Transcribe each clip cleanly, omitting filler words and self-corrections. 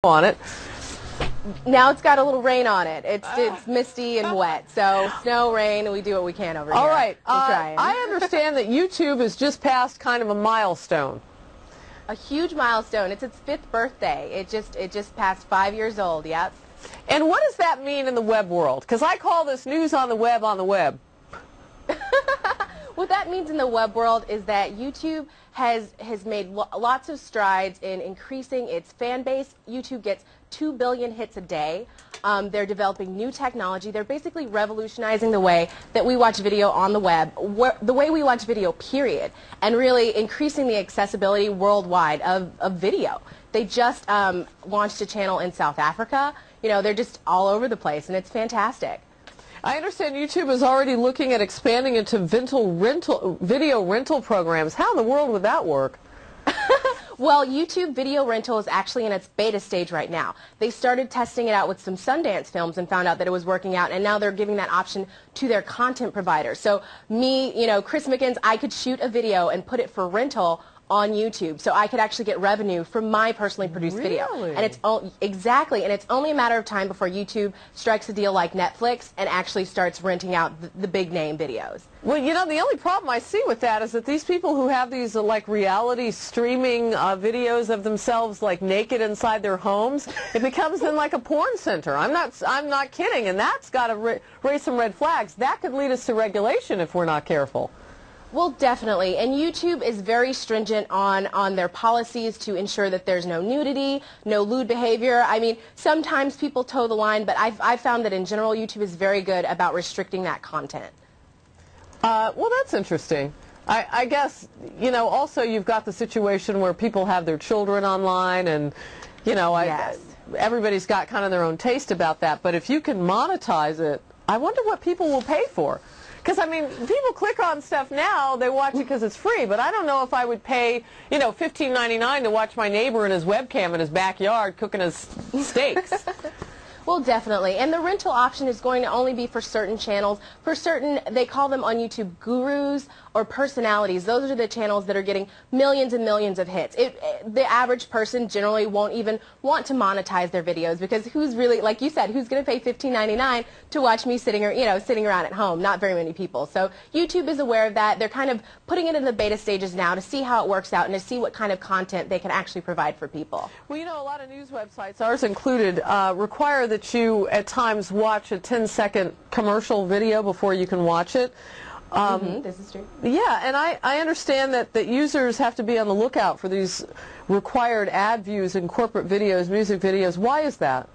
on it. Now it's got a little rain on it. It's misty and wet. So snow, rain, we do what we can over here. All right. We're trying. I understand that YouTube has just passed kind of a milestone. A huge milestone. It's its 5th birthday. It just passed 5 years old. Yep. And what does that mean in the web world? Because I call this news on the web on the web. What that means in the web world is that YouTube has made lots of strides in increasing its fan base. YouTube gets 2 billion hits a day. They're developing new technology. They're basically revolutionizing the way that we watch video on the web, the way we watch video, period, and really increasing the accessibility worldwide of video. They just launched a channel in South Africa. You know, they're just all over the place, and it's fantastic. I understand YouTube is already looking at expanding into video rental programs. How in the world would that work? Well, YouTube video rental is actually in its beta stage right now. They started testing it out with some Sundance films and found out that it was working out, and now they're giving that option to their content providers. So me, you know, Chris Mickens, I could shoot a video and put it for rental on YouTube, so I could actually get revenue from my personally produced video. And it's exactly, and it's only a matter of time before YouTube strikes a deal like Netflix and actually starts renting out the big name videos. Well, you know, the only problem I see with that is that these people who have these like reality streaming videos of themselves like naked inside their homes, it becomes then like a porn center. I'm not kidding, and that's got to raise some red flags. That could lead us to regulation if we're not careful. Well, definitely, and YouTube is very stringent on their policies to ensure that there's no nudity, no lewd behavior. I mean, sometimes people toe the line, but I've found that in general YouTube is very good about restricting that content. Well, that's interesting. I guess, you know, also you've got the situation where people have their children online, and, you know, yes. Everybody's got kind of their own taste about that, but if you can monetize it, I wonder what people will pay for. Because, I mean, people click on stuff now, they watch it because it's free, but I don't know if I would pay, you know, $15.99 to watch my neighbor in his webcam in his backyard cooking his steaks. Well, definitely. And the rental option is going to only be for certain channels, for certain, they call them on YouTube gurus or personalities. Those are the channels that are getting millions and millions of hits. The average person generally won't even want to monetize their videos, because who's really, like you said, who's going to pay $15.99 to watch me sitting around at home? Not very many people. So YouTube is aware of that. They're kind of putting it in the beta stages now to see how it works out and to see what kind of content they can actually provide for people. Well, you know, a lot of news websites, ours included, require that you at times watch a 10-second commercial video before you can watch it. This is true. Yeah, and I understand that users have to be on the lookout for these required ad views in corporate videos, music videos. Why is that?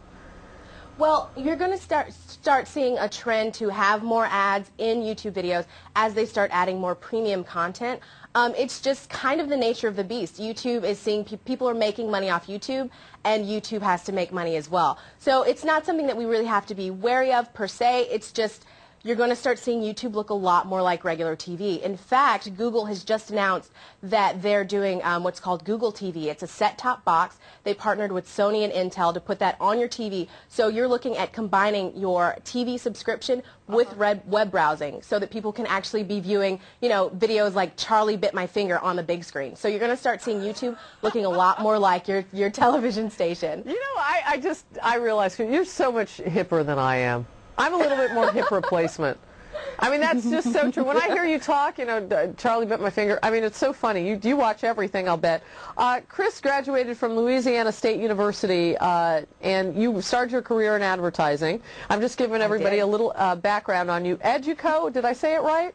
Well, you're going to start seeing a trend to have more ads in YouTube videos as they start adding more premium content. It's just kind of the nature of the beast. YouTube is seeing people are making money off YouTube, and YouTube has to make money as well. So it's not something that we really have to be wary of per se. It's just you're going to start seeing YouTube look a lot more like regular TV. In fact, Google has just announced that they're doing what's called Google TV. It's a set-top box. They partnered with Sony and Intel to put that on your TV. So you're looking at combining your TV subscription with web browsing so that people can actually be viewing, you know, videos like Charlie Bit My Finger on the big screen. So you're going to start seeing YouTube looking a lot more like your television station. You know, I realize you're so much hipper than I am. I'm a little bit more hip replacement. I mean, that's just so true. When I hear you talk, you know, Charlie Bit My Finger, I mean, it's so funny. You watch everything, I'll bet. Chris graduated from Louisiana State University, and you started your career in advertising. I'm just giving everybody a little background on you. EDUCO, did I say it right?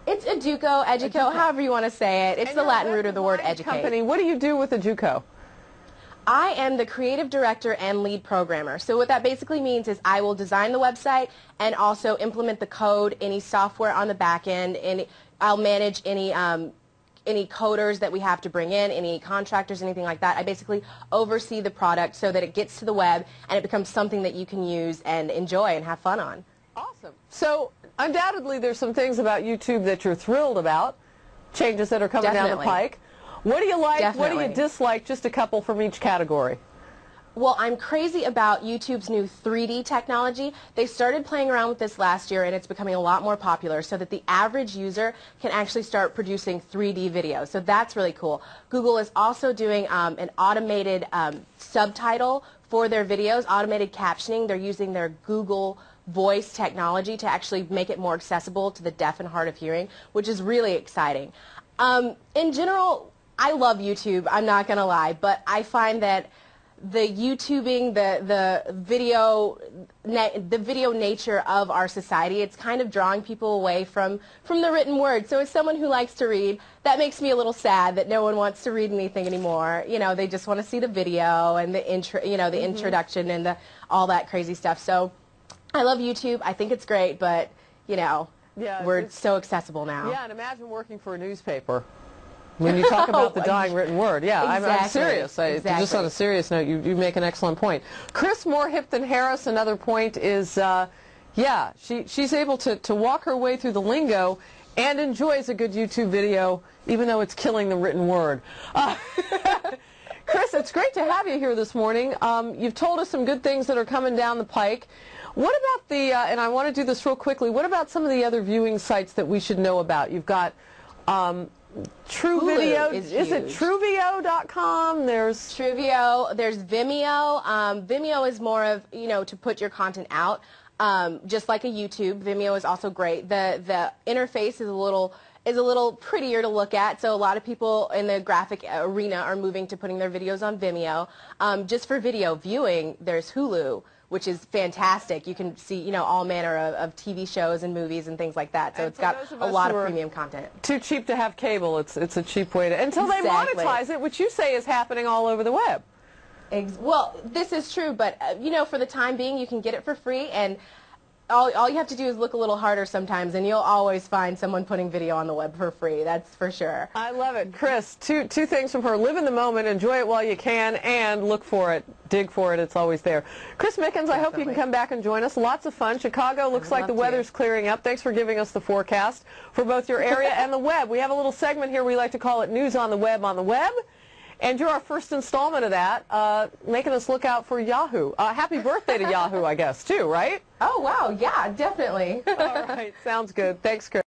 It's EDUCO, however you want to say it. It's the Latin root of the word educate. Company. What do you do with EDUCO? I am the creative director and lead programmer. So what that basically means is I will design the website and also implement the code, any software on the back end, and I'll manage any coders that we have to bring in, any contractors, anything like that. I basically oversee the product so that it gets to the web and it becomes something that you can use and enjoy and have fun on. Awesome. So undoubtedly there's some things about YouTube that you're thrilled about, changes that are coming down the pike. What do you like? Definitely. What do you dislike? Just a couple from each category. Well, I'm crazy about YouTube's new 3D technology. They started playing around with this last year, and it's becoming a lot more popular so that the average user can actually start producing 3D videos. So that's really cool. Google is also doing an automated subtitle for their videos, automated captioning. They're using their Google Voice technology to actually make it more accessible to the deaf and hard of hearing, which is really exciting. In general, I love YouTube, I'm not going to lie, but I find that the YouTubing, the video nature of our society, it's kind of drawing people away from the written word. So as someone who likes to read, that makes me a little sad that no one wants to read anything anymore. You know, they just want to see the video and the intro, you know, the introduction and all that crazy stuff. So I love YouTube. I think it's great, but you know, we're so accessible now. Yeah, and imagine working for a newspaper. When you talk about the dying written word, yeah, exactly. I'm serious. Exactly. Just on a serious note, you make an excellent point. Chris, more hip than Harris, another point is, yeah, she's able to walk her way through the lingo and enjoys a good YouTube video, even though it's killing the written word. Chris, it's great to have you here this morning. You've told us some good things that are coming down the pike. What about the, and I want to do this real quickly, what about some of the other viewing sites that we should know about? You've got True Hulu Video, is it TrueVio.com? There's TrueVio, there's Vimeo. Vimeo is more of, you know, to put your content out, just like a YouTube. Vimeo is also great. The interface is a little prettier to look at, so a lot of people in the graphic arena are moving to putting their videos on Vimeo. Just for video viewing, there's Hulu, which is fantastic. You can see, you know, all manner of TV shows and movies and things like that. So it's got a lot of premium content. Too cheap to have cable. It's a cheap way to, until they monetize it, which you say is happening all over the web. Well, this is true, but you know, for the time being, you can get it for free, and all you have to do is look a little harder sometimes, and you'll always find someone putting video on the web for free. That's for sure. I love it. Chris, two things from her. Live in the moment, enjoy it while you can, and look for it. Dig for it. It's always there. Chris Mickens, I hope you can come back and join us. Lots of fun. Chicago looks like the weather's clearing up. Thanks for giving us the forecast for both your area and the web. We have a little segment here we like to call it News on the Web on the Web. And you're our first installment of that, making us look out for Yahoo. Happy birthday to Yahoo, I guess, too, right? Oh, wow. Yeah, definitely. All right. Sounds good. Thanks, Chris.